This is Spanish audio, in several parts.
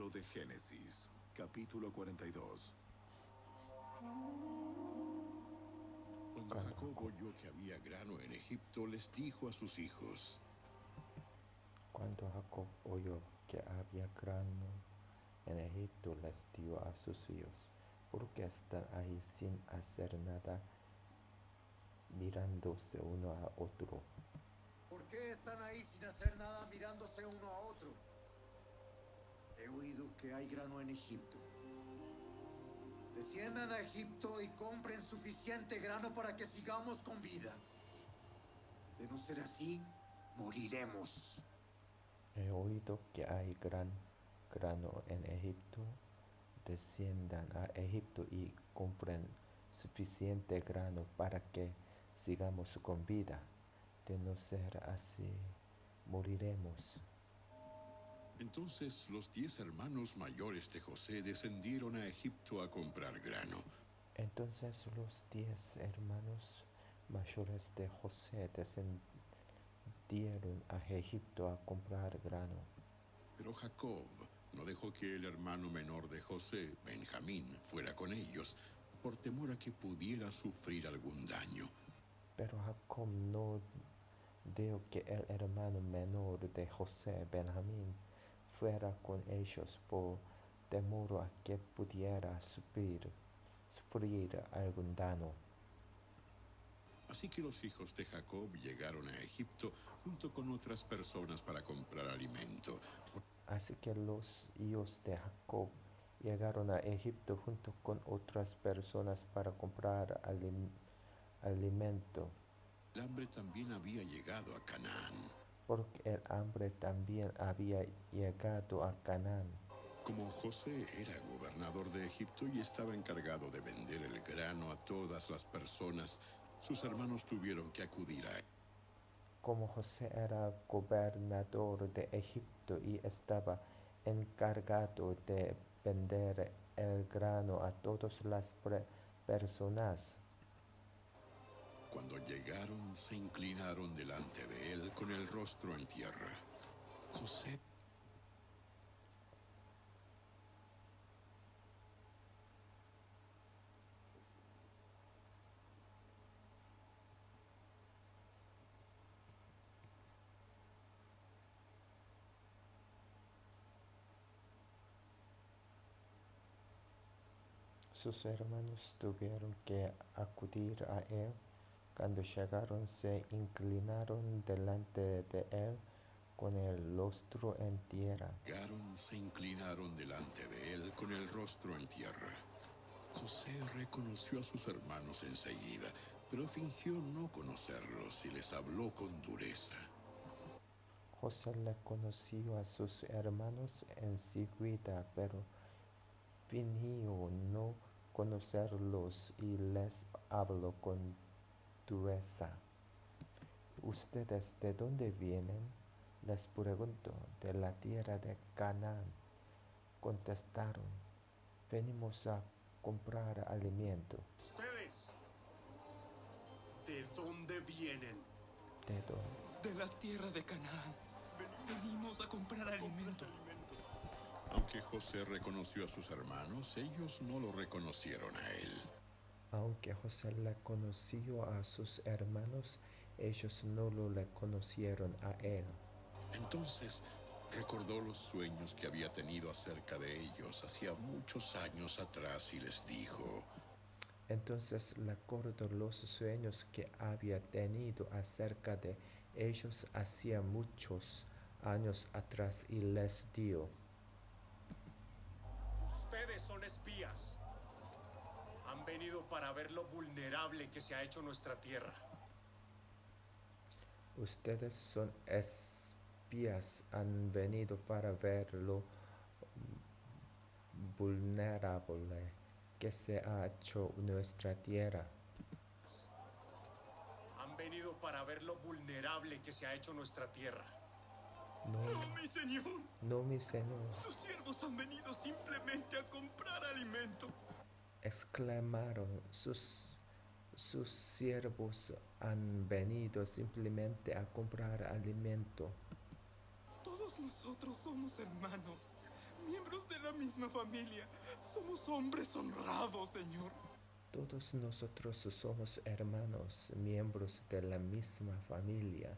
Libro de Génesis, capítulo 42. Cuando Jacob oyó que había grano en Egipto, les dijo a sus hijos: Cuando Jacob oyó que había grano en Egipto, les dijo a sus hijos: ¿Por qué están ahí sin hacer nada, mirándose uno a otro? ¿Por qué están ahí sin hacer nada, mirándose uno a otro? He oído que hay grano en Egipto. Desciendan a Egipto y compren suficiente grano para que sigamos con vida. De no ser así, moriremos. He oído que hay grano en Egipto. Desciendan a Egipto y compren suficiente grano para que sigamos con vida. De no ser así, moriremos. Entonces los 10 hermanos mayores de José descendieron a Egipto a comprar grano. Entonces los 10 hermanos mayores de José descendieron a Egipto a comprar grano. Pero Jacob no dejó que el hermano menor de José, Benjamín, fuera con ellos, por temor a que pudiera sufrir algún daño. Pero Jacob no dejó que el hermano menor de José, Benjamín, fuera con ellos por temor a que pudiera sufrir algún daño. Así que los hijos de Jacob llegaron a Egipto junto con otras personas para comprar alimento. Así que los hijos de Jacob llegaron a Egipto junto con otras personas para comprar alimento, El hambre también había llegado a Canaán. porque el hambre también había llegado a Canaán. Como José era gobernador de Egipto y estaba encargado de vender el grano a todas las personas, sus hermanos tuvieron que acudir a él. Como José era gobernador de Egipto y estaba encargado de vender el grano a todas las personas, Cuando llegaron, se inclinaron delante de él con el rostro en tierra. José sus hermanos tuvieron que acudir a él. Cuando llegaron, se inclinaron delante de él con el rostro en tierra. se inclinaron delante de él con el rostro en tierra. José reconoció a sus hermanos enseguida, pero fingió no conocerlos y les habló con dureza. José le conoció a sus hermanos enseguida, pero fingió no conocerlos y les habló con dureza. ¿Ustedes de dónde vienen? Les preguntó. De la tierra de Canaán. Contestaron. Venimos a comprar alimento. ¿Ustedes de dónde vienen? ¿De dónde? De la tierra de Canaán. Venimos a comprar alimento. Aunque José reconoció a sus hermanos, ellos no lo reconocieron a él. Aunque José le conoció a sus hermanos, ellos no lo reconocieron a él. Entonces recordó los sueños que había tenido acerca de ellos hacía muchos años atrás y les dijo: Entonces recordó los sueños que había tenido acerca de ellos hacía muchos años atrás y les dijo: Ustedes son espías. Han venido para ver lo vulnerable que se ha hecho nuestra tierra. Ustedes son espías, han venido para ver lo vulnerable que se ha hecho nuestra tierra. Han venido para ver lo vulnerable que se ha hecho nuestra tierra. ¡No, mi señor! No, mi señor, Sus siervos han venido simplemente a comprar alimento. exclamaron. Sus siervos han venido simplemente a comprar alimento. Todos nosotros somos hermanos. miembros de la misma familia. Somos hombres honrados, Señor. Todos nosotros somos hermanos, miembros de la misma familia.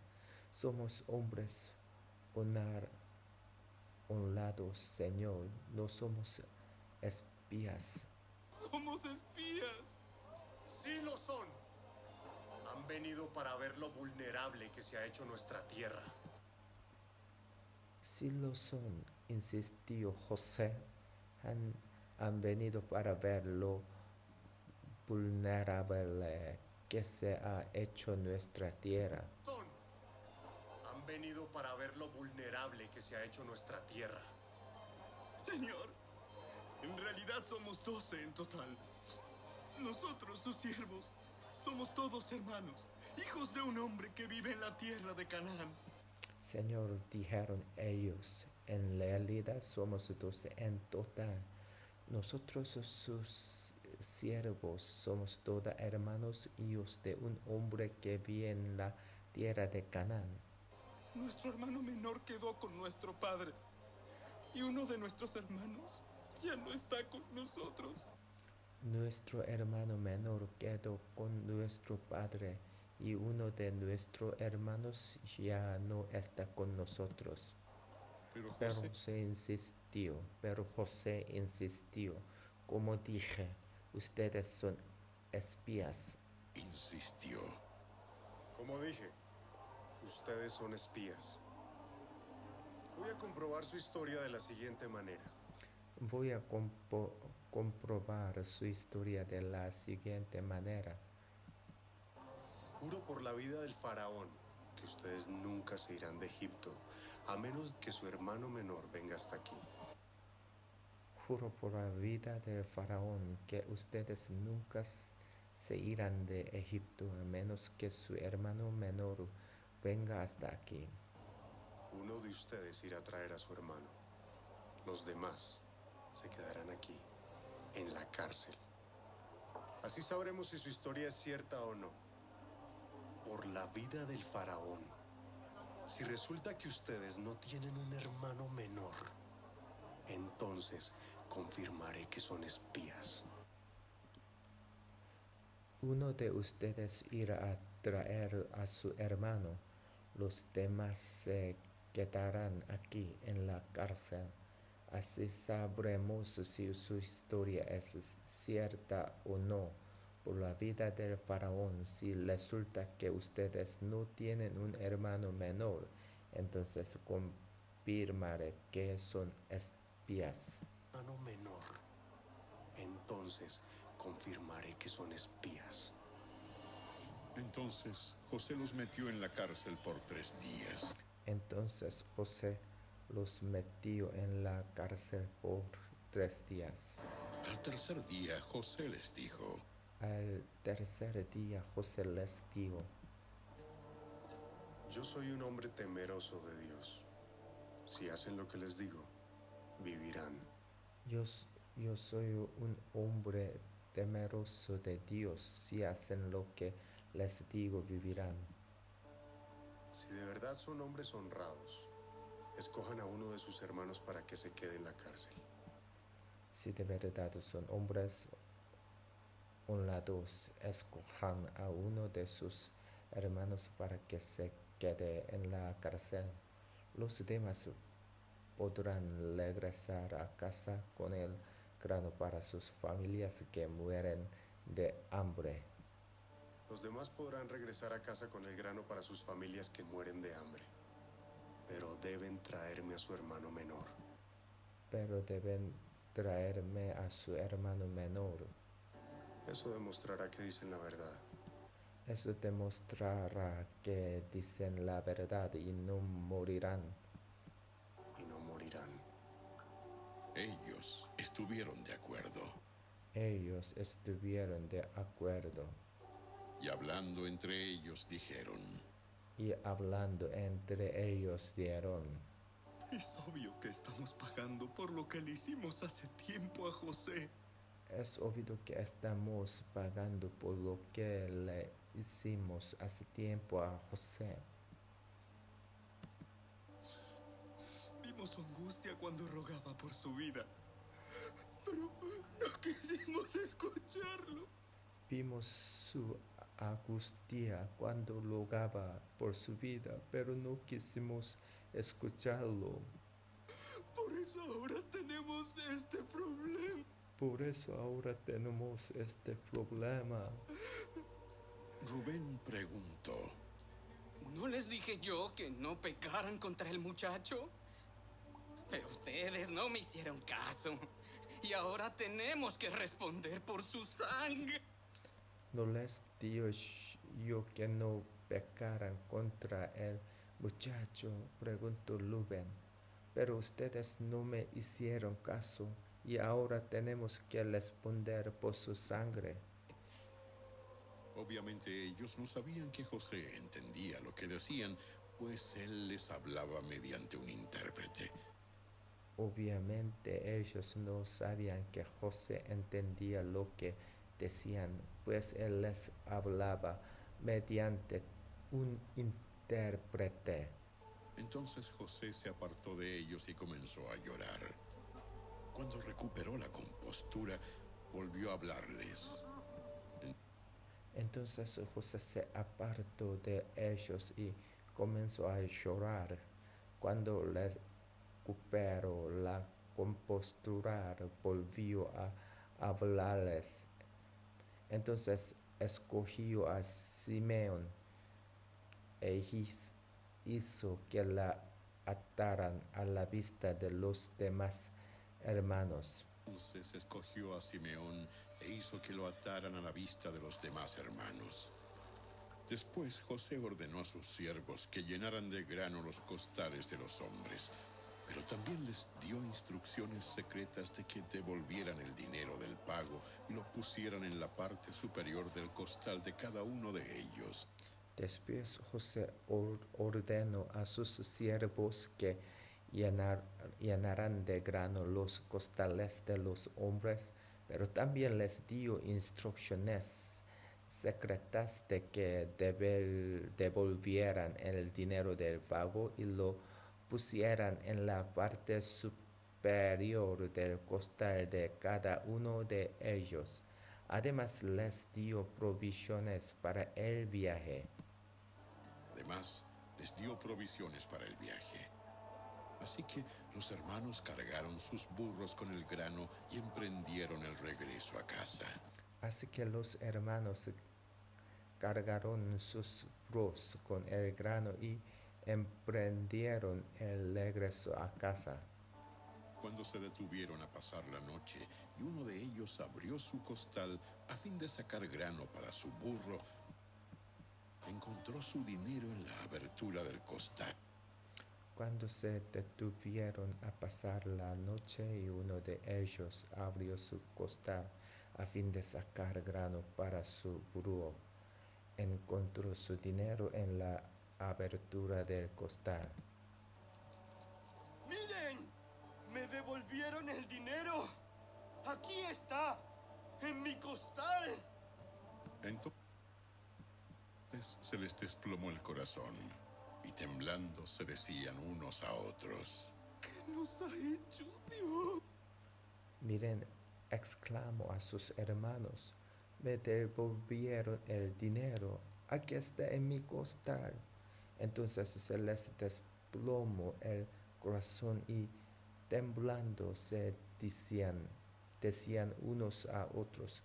Somos hombres honrados, Señor. No somos espías. Somos espías. Sí lo son. Han venido para ver lo vulnerable que se ha hecho nuestra tierra. Sí lo son, insistió José. Han venido para ver lo vulnerable que se ha hecho nuestra tierra. Han venido para ver lo vulnerable que se ha hecho nuestra tierra. Señor, en realidad somos 12 en total. Nosotros, sus siervos, somos todos hermanos, hijos de un hombre que vive en la tierra de Canaán. Señor, dijeron ellos, en realidad somos 12 en total. Nosotros, sus siervos, somos todos hermanos, hijos de un hombre que vive en la tierra de Canaán. Nuestro hermano menor quedó con nuestro padre, y uno de nuestros hermanos ya no está con nosotros. Nuestro hermano menor quedó con nuestro padre, y uno de nuestros hermanos ya no está con nosotros. Pero José insistió, como dije, ustedes son espías. Insistió. Como dije, ustedes son espías. Voy a comprobar su historia de la siguiente manera. Voy a comprobar su historia de la siguiente manera. Juro por la vida del faraón que ustedes nunca se irán de Egipto, a menos que su hermano menor venga hasta aquí. Juro por la vida del faraón que ustedes nunca se irán de Egipto, a menos que su hermano menor venga hasta aquí. Uno de ustedes irá a traer a su hermano. Los demás se quedarán aquí, en la cárcel. Así sabremos si su historia es cierta o no. Por la vida del faraón. Si resulta que ustedes no tienen un hermano menor, entonces confirmaré que son espías. Uno de ustedes irá a traer a su hermano. Los demás se quedarán aquí en la cárcel. Así sabremos si su historia es cierta o no. Por la vida del faraón, si resulta que ustedes no tienen un hermano menor, entonces confirmaré que son espías. Hermano menor. Entonces confirmaré que son espías. Entonces José los metió en la cárcel por 3 días. Entonces José los metió en la cárcel por 3 días. Al tercer día José les dijo: Al tercer día José les dijo: Yo soy un hombre temeroso de Dios. Si hacen lo que les digo, vivirán. Yo soy un hombre temeroso de Dios. Si hacen lo que les digo, vivirán. Si de verdad son hombres honrados, escojan a uno de sus hermanos para que se quede en la cárcel. Si de verdad son hombres honrados, escojan a uno de sus hermanos para que se quede en la cárcel. Los demás podrán regresar a casa con el grano para sus familias que mueren de hambre. Los demás podrán regresar a casa con el grano para sus familias que mueren de hambre. Pero deben traerme a su hermano menor. Pero deben traerme a su hermano menor. Eso demostrará que dicen la verdad. Eso demostrará que dicen la verdad y no morirán. Y no morirán. Ellos estuvieron de acuerdo. Ellos estuvieron de acuerdo. Y hablando entre ellos dijeron: Y hablando entre ellos dijeron: Es obvio que estamos pagando por lo que le hicimos hace tiempo a José. Es obvio que estamos pagando por lo que le hicimos hace tiempo a José. vimos su angustia cuando rogaba por su vida, pero no quisimos escucharlo. Vimos su angustia cuando rogaba por su vida, pero no quisimos escucharlo. Por eso ahora tenemos este problema. Por eso ahora tenemos este problema. Rubén preguntó. ¿No les dije yo que no pecaran contra el muchacho? Pero ustedes no me hicieron caso. Y ahora tenemos que responder por su sangre. ¿No les digo yo que no pecaran contra el muchacho? Preguntó Rubén. Pero ustedes no me hicieron caso y ahora tenemos que responder por su sangre. Obviamente ellos no sabían que José entendía lo que decían, pues él les hablaba mediante un intérprete. Obviamente ellos no sabían que José entendía lo que decían, pues él les hablaba mediante un intérprete. Entonces José se apartó de ellos y comenzó a llorar. Cuando recuperó la compostura, volvió a hablarles. Entonces José se apartó de ellos y comenzó a llorar. Cuando recuperó la compostura, volvió a hablarles. Entonces escogió a Simeón e hizo que la ataran a la vista de los demás hermanos. Entonces escogió a Simeón e hizo que lo ataran a la vista de los demás hermanos. Después José ordenó a sus siervos que llenaran de grano los costales de los hombres, pero también les dio instrucciones secretas de que devolvieran el dinero del pago y lo pusieran en la parte superior del costal de cada uno de ellos. Después José ordenó a sus siervos que llenaran de grano los costales de los hombres, pero también les dio instrucciones secretas de que devolvieran el dinero del pago y lo pusieran en la parte superior del costal de cada uno de ellos. Además les dio provisiones para el viaje. Además, les dio provisiones para el viaje. Así que los hermanos cargaron sus burros con el grano y emprendieron el regreso a casa. Así que los hermanos cargaron sus burros con el grano y emprendieron el regreso a casa. Cuando se detuvieron a pasar la noche y uno de ellos abrió su costal a fin de sacar grano para su burro, encontró su dinero en la abertura del costal. Cuando se detuvieron a pasar la noche y uno de ellos abrió su costal a fin de sacar grano para su burro, encontró su dinero en la abertura del costal. ¡Miren! ¡Me devolvieron el dinero! ¡Aquí está! ¡En mi costal! Entonces se les desplomó el corazón y temblando se decían unos a otros: ¿Qué nos ha hecho Dios? Miren, exclamó a sus hermanos, me devolvieron el dinero, aquí está en mi costal. Entonces se les desplomó el corazón y temblando se decían unos a otros,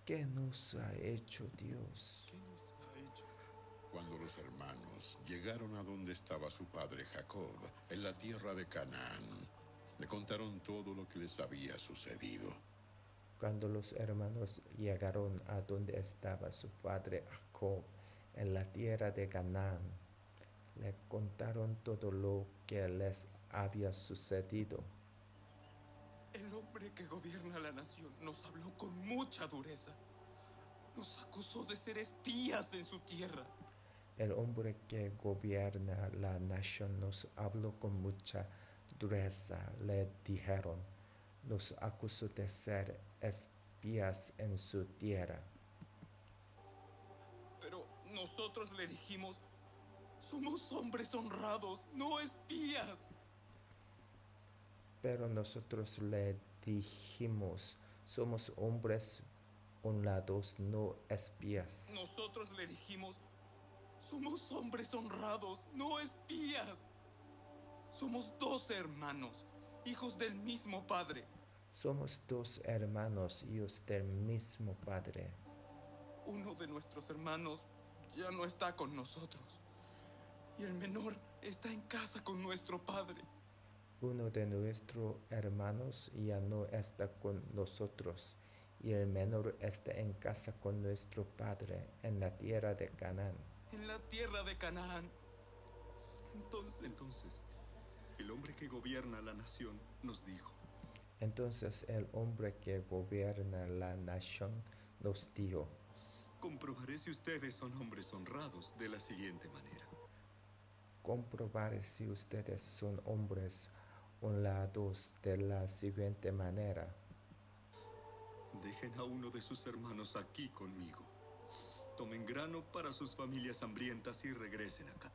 ¿qué nos ha hecho Dios? ¿Qué nos ha hecho? Cuando los hermanos llegaron a donde estaba su padre Jacob, en la tierra de Canaán, le contaron todo lo que les había sucedido. Cuando los hermanos llegaron a donde estaba su padre Jacob, en la tierra de Canaán, le contaron todo lo que les había sucedido. El hombre que gobierna la nación nos habló con mucha dureza. Nos acusó de ser espías en su tierra. El hombre que gobierna la nación nos habló con mucha dureza, le dijeron, nos acusó de ser espías en su tierra. Pero nosotros le dijimos, somos hombres honrados, no espías. Pero nosotros le dijimos, somos hombres honrados, no espías. Nosotros le dijimos, somos hombres honrados, no espías. Somos 2 hermanos, hijos del mismo padre. Somos 2 hermanos, hijos del mismo padre. Uno de nuestros hermanos ya no está con nosotros. Y el menor está en casa con nuestro padre. Uno de nuestros hermanos ya no está con nosotros, y el menor está en casa con nuestro padre, en la tierra de Canaán. En la tierra de Canaán. Entonces, el hombre que gobierna la nación nos dijo: Entonces el hombre que gobierna la nación nos dijo: comprobaré si ustedes son hombres honrados de la siguiente manera. comprobaré si ustedes son hombres honrados de la siguiente manera. Dejen a uno de sus hermanos aquí conmigo. Tomen grano para sus familias hambrientas y regresen acá.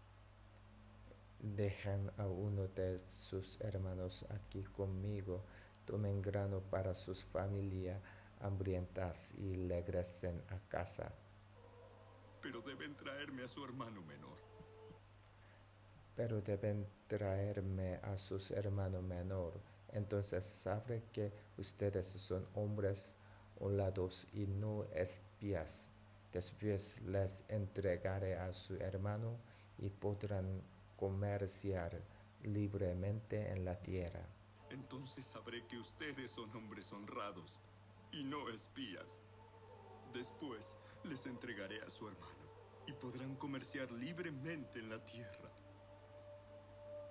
Dejan a uno de sus hermanos aquí conmigo, tomen grano para sus familias hambrientas y regresen a casa. Pero deben traerme a su hermano menor. Pero deben traerme a sus hermanos menor. Entonces sabré que ustedes son hombres honrados y no espías. Después les entregaré a su hermano y podrán comerciar libremente en la tierra. Entonces sabré que ustedes son hombres honrados y no espías. Después les entregaré a su hermano y podrán comerciar libremente en la tierra.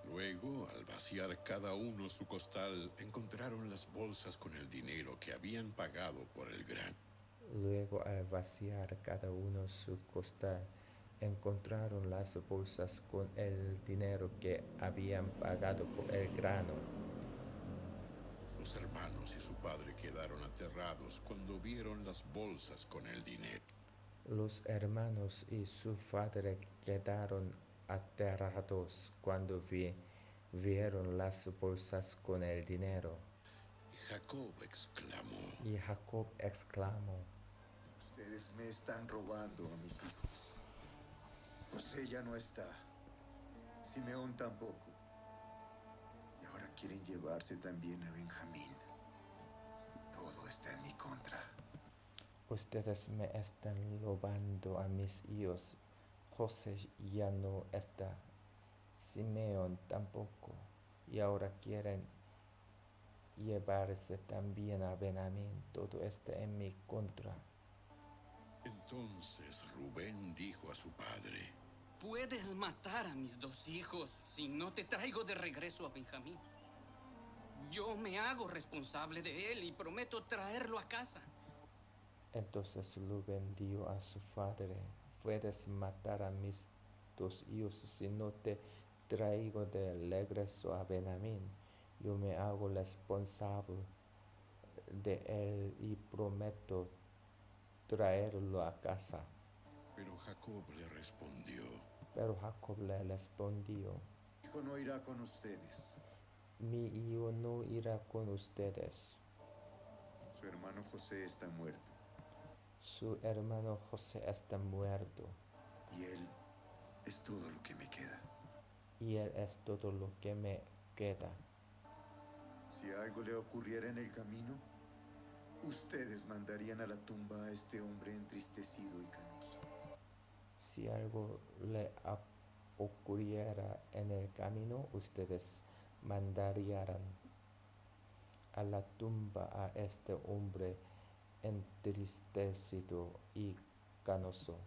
Luego, al vaciar cada uno su costal, encontraron las bolsas con el dinero que habían pagado por el grano. Luego, al vaciar cada uno su costal, encontraron las bolsas con el dinero que habían pagado por el grano. Los hermanos y su padre quedaron aterrados cuando vieron las bolsas con el dinero. Los hermanos y su padre quedaron aterrados cuando vieron las bolsas con el dinero. Y Jacob exclamó: Ustedes me están robando a mis hijos. José ya no está. Simeón tampoco. Y ahora quieren llevarse también a Benjamín. Todo está en mi contra. Ustedes me están robando a mis hijos. José ya no está. Simeón tampoco. Y ahora quieren llevarse también a Benjamín. Todo está en mi contra. Entonces Rubén dijo a su padre: Puedes matar a mis 2 hijos si no te traigo de regreso a Benjamín. Yo me hago responsable de él y prometo traerlo a casa. Entonces Rubén dijo a su padre: puedes matar a mis 2 hijos si no te traigo de regreso a Benjamín. Yo me hago responsable de él y prometo traerlo a casa. Pero Jacob le respondió: Mi hijo no irá con ustedes. Mi hijo no irá con ustedes. Su hermano José está muerto. Su hermano José está muerto. Y él es todo lo que me queda. Y él es todo lo que me queda. Si algo le ocurriera en el camino, ustedes mandarían a la tumba a este hombre entristecido y canoso. Si algo le ocurriera en el camino, ustedes mandarían a la tumba a este hombre entristecido y canoso.